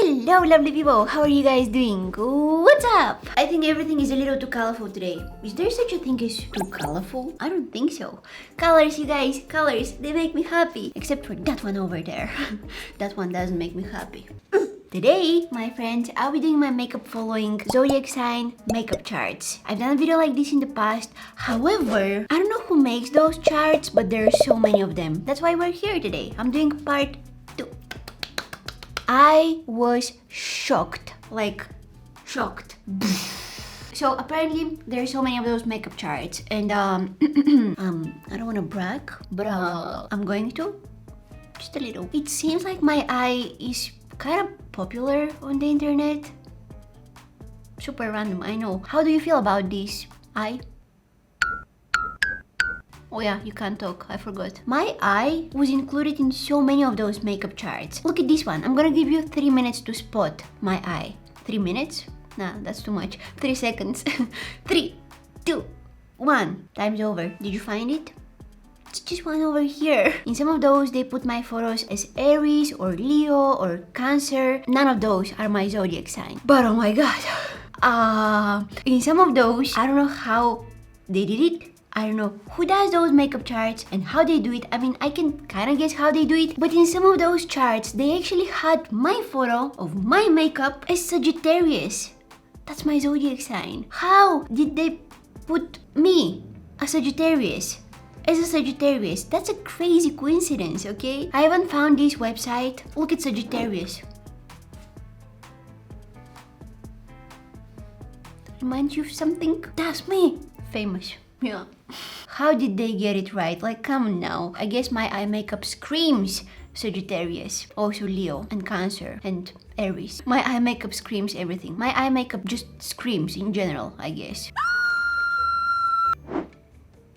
Hello lovely people, how are you guys doing? What's up? I think everything is a little too colorful today. Is there such a thing as too colorful? I don't think so. Colors, you guys, colors, they make me happy. Except for that one over there. That one doesn't make me happy. Today, my friends, I'll be doing my makeup following zodiac sign makeup charts. I've done a video like this in the past. However, I don't know who makes those charts, but there are so many of them. That's why we're here today. I'm doing part 2. I was shocked. Like, shocked. So apparently there are so many of those makeup charts, and I don't want to brag, but I'm going to, just a little. It seems like my eye is kind of popular on the internet. Super random, I know. How do you feel about this eye? Oh yeah, you can't talk, I forgot. My eye was included in so many of those makeup charts. Look at this one. I'm gonna give you 3 minutes to spot my eye. 3 minutes? Nah, that's too much. 3 seconds. 3, 2, 1. Time's over. Did you find it? It's just one over here. In some of those, they put my photos as Aries or Leo or Cancer. None of those are my zodiac sign. But oh my god. In some of those, I don't know how they did it. I don't know who does those makeup charts and how they do it. I mean, I can kind of guess how they do it. But in some of those charts, they actually had my photo of my makeup as Sagittarius. That's my zodiac sign. How did they put me, a Sagittarius, as a Sagittarius? That's a crazy coincidence, okay? I haven't found this website. Look at Sagittarius. Reminds you of something? That's me. Famous. Yeah. How did they get it right? Like, come on now. I guess my eye makeup screams Sagittarius, also Leo and Cancer and Aries. My eye makeup screams everything. My eye makeup just screams in general, I guess.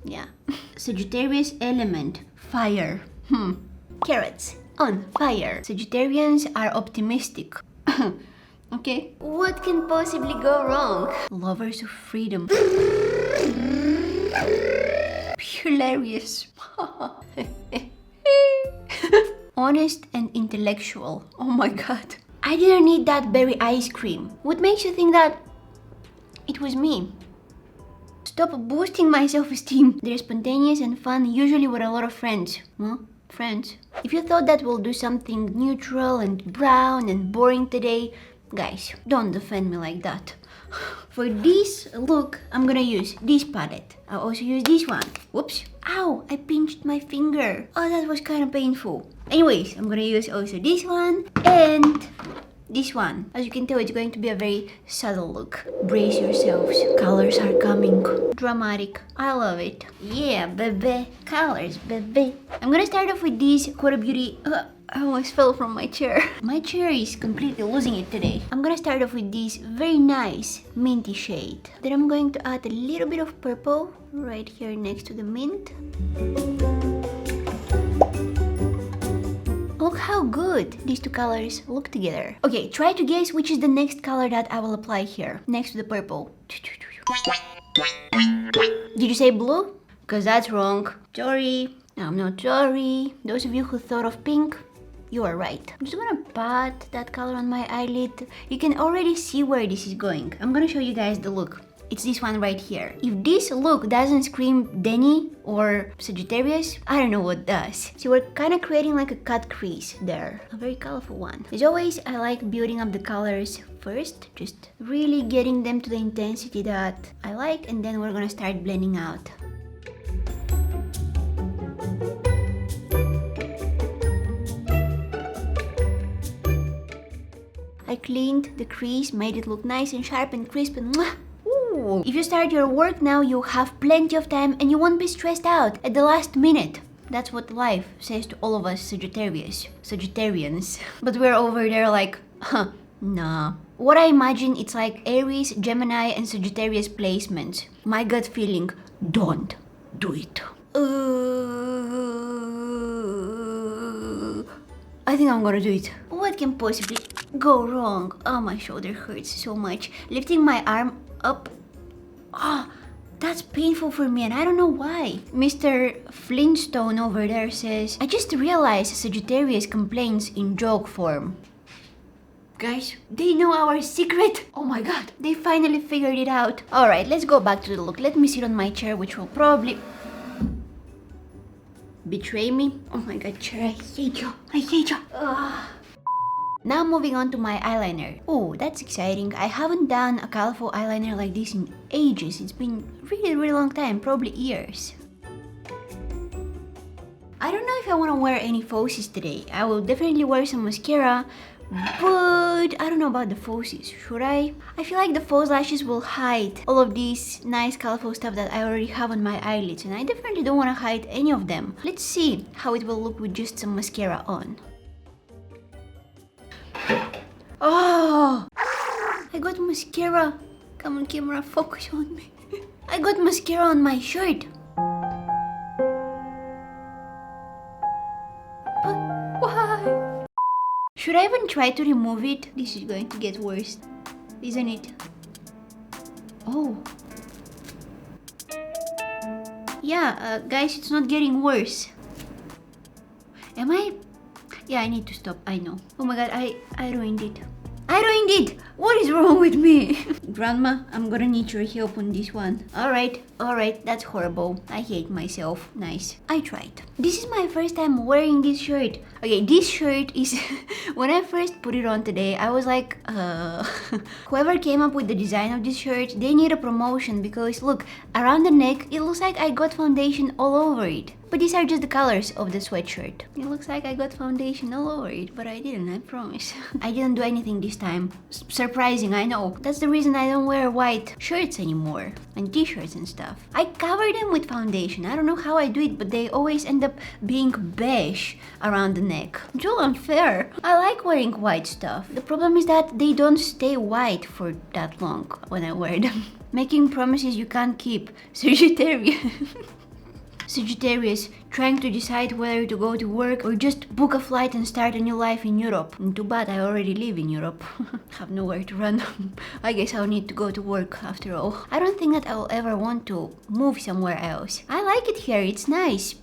Yeah. Sagittarius element, fire. Carrots on fire. Sagittarians are optimistic. Okay. What can possibly go wrong? Lovers of freedom. Hilarious. Honest and intellectual. Oh my god. I didn't need that berry ice cream. What makes you think that it was me? Stop boosting my self-esteem. They're spontaneous and fun, usually with a lot of friends. Huh? Friends? If you thought that we'll do something neutral and brown and boring today, guys, don't defend me like that. For this look, I'm gonna use this palette. I'll also use this one. Whoops. Ow, I pinched my finger. Oh, that was kind of painful. Anyways, I'm gonna use also this one and this one. As you can tell, it's going to be a very subtle look. Brace yourselves. Colors are coming. Dramatic. I love it. Yeah, baby. Colors, baby. I'm gonna start off with this Huda Beauty. I almost fell from my chair. My chair is completely losing it today. I'm gonna start off with this very nice minty shade. Then I'm going to add a little bit of purple right here next to the mint. Look how good these two colors look together. Okay, try to guess which is the next color that I will apply here, next to the purple. Did you say blue? Because that's wrong. Sorry. I'm not sorry. Those of you who thought of pink, you are right. I'm just gonna pat that color on my eyelid. You can already see where this is going. I'm gonna show you guys the look. It's this one right here. If this look doesn't scream Denny or Sagittarius, I don't know what does. So we're kind of creating like a cut crease there. A very colorful one. As always, I like building up the colors first. Just really getting them to the intensity that I like. And then we're gonna start blending out. I cleaned the crease, made it look nice and sharp and crisp and mwah! Ooh. If you start your work now, you have plenty of time and you won't be stressed out at the last minute. That's what life says to all of us Sagittarians. But we're over there like, nah. What I imagine, it's like Aries, Gemini and Sagittarius placements. My gut feeling, don't do it. I think I'm gonna do it. What can possibly go wrong? Oh, my shoulder hurts so much. Lifting my arm up. Ah, that's painful for me and I don't know why. Mr. Flintstone over there says, I just realized Sagittarius complains in joke form. Guys, they know our secret. Oh my god, they finally figured it out. Alright, let's go back to the look. Let me sit on my chair, which will probably betray me. Oh my god, chair, I hate you. I hate you. Ugh. Now moving on to my eyeliner. Oh, that's exciting. I haven't done a colorful eyeliner like this in ages. It's been really long time, probably years. I don't know if I want to wear any falsies today. I will definitely wear some mascara, but I don't know about the falsies. Should I? I feel like the false lashes will hide all of these nice colorful stuff that I already have on my eyelids, and I definitely don't want to hide any of them. Let's see how it will look with just some mascara on. Oh! I got mascara. Come on, camera, focus on me. I got mascara on my shirt. But why? Should I even try to remove it? This is going to get worse, isn't it? Oh. Yeah, guys, it's not getting worse. Am I? Yeah, I need to stop, I know. Oh my god, I ruined it. I ruined it! What is wrong with me? Grandma, I'm gonna need your help on this one. Alright, that's horrible. I hate myself. Nice. I tried. This is my first time wearing this shirt. Okay, this shirt is... When I first put it on today, I was like, Whoever came up with the design of this shirt, they need a promotion because look, around the neck, it looks like I got foundation all over it. But these are just the colors of the sweatshirt. It looks like I got foundation all over it, but I didn't, I promise. I didn't do anything this time. Surprising, I know. That's the reason I don't wear white shirts anymore. And t-shirts and stuff. I cover them with foundation. I don't know how I do it, but they always end up being beige around the neck. It's all unfair. I like wearing white stuff. The problem is that they don't stay white for that long when I wear them. Making promises you can't keep. Sagittarius, trying to decide whether to go to work or just book a flight and start a new life in Europe. Too bad I already live in Europe. Have nowhere to run. I guess I'll need to go to work after all. I don't think that I'll ever want to move somewhere else. I like it here, it's nice.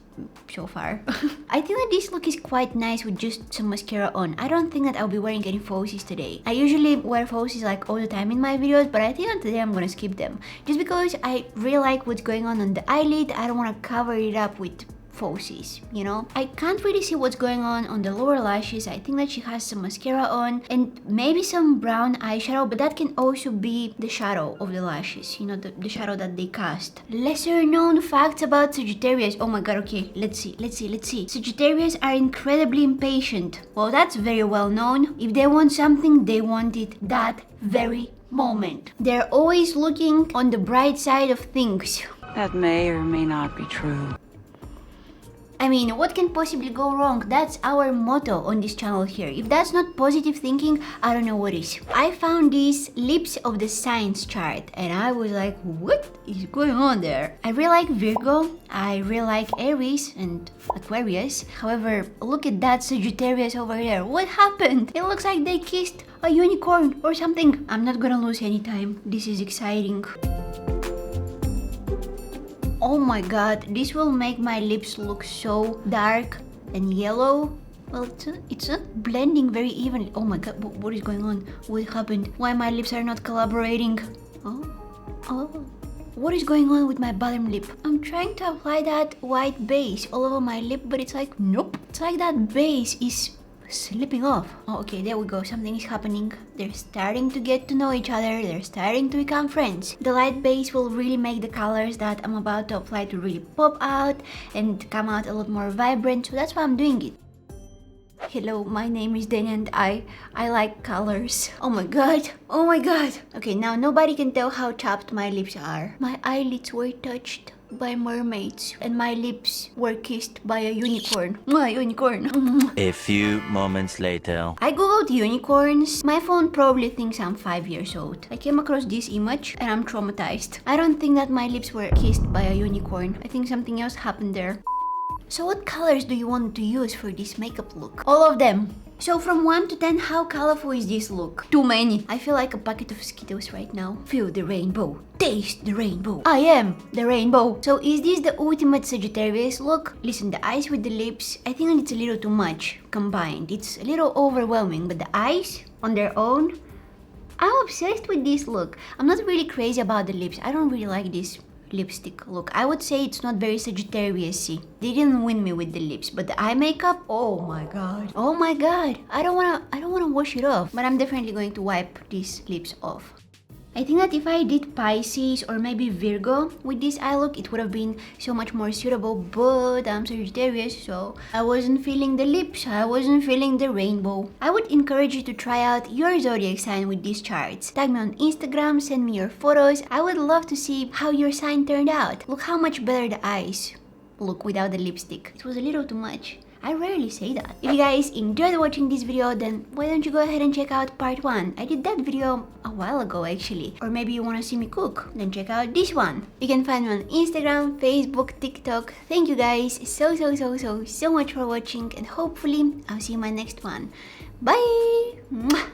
So far. I think that this look is quite nice with just some mascara on. I don't think that I'll be wearing any falsies today. I usually wear falsies like all the time in my videos, but I think that today I'm gonna skip them. Just because I really like what's going on the eyelid, I don't want to cover it up with falsies, you know? I can't really see what's going on the lower lashes. I think that she has some mascara on and maybe some brown eyeshadow, but that can also be the shadow of the lashes, you know, the shadow that they cast. Lesser known facts about Sagittarius. Oh my god, okay, let's see. Sagittarius are incredibly impatient. Well, that's very well known. If they want something, they want it that very moment. They're always looking on the bright side of things. That may or may not be true. I mean, what can possibly go wrong? That's our motto on this channel here. If that's not positive thinking, I don't know what is. I found these lips of the signs chart and I was like, what is going on there? I really like Virgo, I really like Aries and Aquarius. However, look at that Sagittarius over there. What happened? It looks like they kissed a unicorn or something. I'm not gonna lose any time. This is exciting. Oh my god, this will make my lips look so dark and yellow. Well, it's not blending very evenly. Oh my god, what is going on? What happened? Why my lips are not collaborating? Oh. What is going on with my bottom lip? I'm trying to apply that white base all over my lip, but it's like, nope. It's like that base is slipping off. Oh, okay, there we go. Something is happening. They're starting to get to know each other. They're starting to become friends. The light base will really make the colors that I'm about to apply to really pop out and come out a lot more vibrant. So that's why I'm doing it. Hello, my name is Dania and I like colors. Oh my god. Oh my god. Okay, now nobody can tell how chapped my lips are. My eyelids were touched by mermaids and my lips were kissed by a unicorn. Unicorn. A few moments later. I googled unicorns. My phone probably thinks I'm 5 years old. I came across this image and I'm traumatized. I don't think that my lips were kissed by a unicorn. I think something else happened there. So what colors do you want to use for this makeup look? All of them. So from 1 to 10, how colorful is this look? Too many. I feel like a packet of Skittles right now. Feel the rainbow. Taste the rainbow. I am the rainbow. So is this the ultimate Sagittarius look? Listen, the eyes with the lips, I think it's a little too much combined. It's a little overwhelming, but the eyes on their own, I'm obsessed with this look. I'm not really crazy about the lips. I don't really like this lipstick look. I would say it's not very Sagittarius-y. They didn't win me with the lips, but the eye makeup, oh my god. Oh my god. I don't wanna wash it off, but I'm definitely going to wipe these lips off. I think that if I did Pisces or maybe Virgo with this eye look, it would have been so much more suitable, but I'm Sagittarius, so I wasn't feeling the lips, I wasn't feeling the rainbow. I would encourage you to try out your zodiac sign with these charts. Tag me on Instagram, send me your photos. I would love to see how your sign turned out. Look how much better the eyes look without the lipstick. It was a little too much. I rarely say that. If you guys enjoyed watching this video, then why don't you go ahead and check out part 1. I did that video a while ago actually. Or maybe you want to see me cook, then check out this one. You can find me on Instagram, Facebook, TikTok. Thank you guys so much for watching, and hopefully I'll see you in my next one. Bye! Mwah!